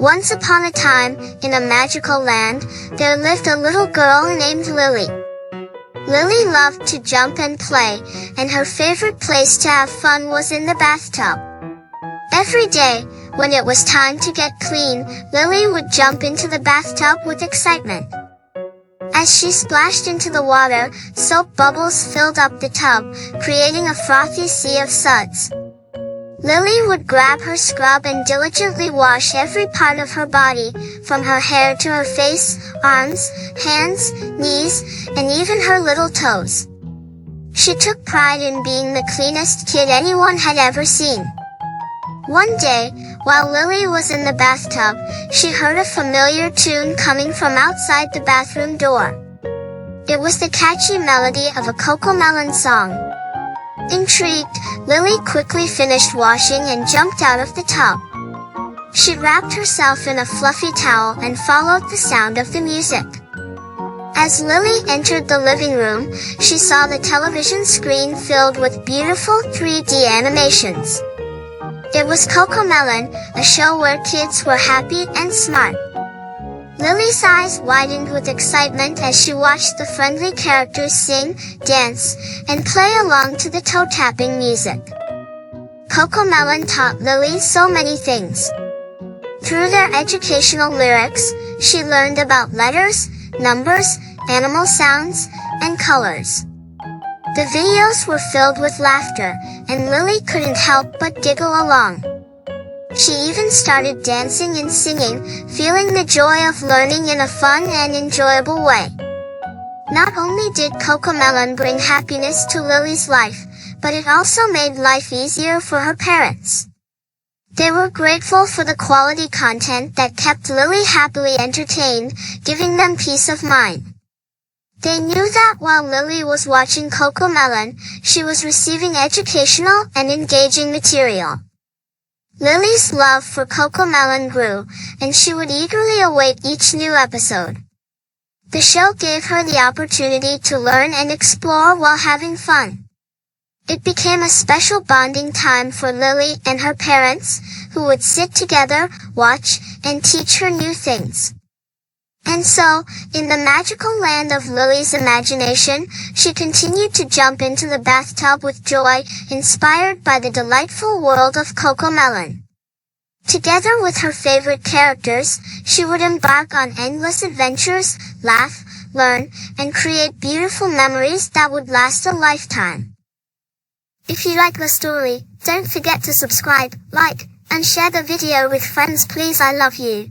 Once upon a time, in a magical land, there lived a little girl named Lily. Lily loved to jump and play, and her favorite place to have fun was in the bathtub. Every day, when it was time to get clean, Lily would jump into the bathtub with excitement. As she splashed into the water, soap bubbles filled up the tub, creating a frothy sea of suds. Lily would grab her scrub and diligently wash every part of her body, from her hair to her face, arms, hands, knees, and even her little toes. She took pride in being the cleanest kid anyone had ever seen. One day, while Lily was in the bathtub, she heard a familiar tune coming from outside the bathroom door. It was the catchy melody of a Cocomelon song. Intrigued, Lily quickly finished washing and jumped out of the tub. She wrapped herself in a fluffy towel and followed the sound of the music. As Lily entered the living room, she saw the television screen filled with beautiful 3D animations. It was Cocomelon, a show where kids were happy and smart. Lily's eyes widened with excitement as she watched the friendly characters sing, dance, and play along to the toe-tapping music. Cocomelon taught Lily so many things. Through their educational lyrics, she learned about letters, numbers, animal sounds, and colors. The videos were filled with laughter, and Lily couldn't help but giggle along. She even started dancing and singing, feeling the joy of learning in a fun and enjoyable way. Not only did Cocomelon bring happiness to Lily's life, but it also made life easier for her parents. They were grateful for the quality content that kept Lily happily entertained, giving them peace of mind. They knew that while Lily was watching Cocomelon, she was receiving educational and engaging material. Lily's love for Cocomelon grew, and she would eagerly await each new episode. The show gave her the opportunity to learn and explore while having fun. It became a special bonding time for Lily and her parents, who would sit together, watch, and teach her new things. And so, in the magical land of Lily's imagination, she continued to jump into the bathtub with joy, inspired by the delightful world of Cocomelon. Together with her favorite characters, she would embark on endless adventures, laugh, learn, and create beautiful memories that would last a lifetime. If you like the story, don't forget to subscribe, like, and share the video with friends please. I love you.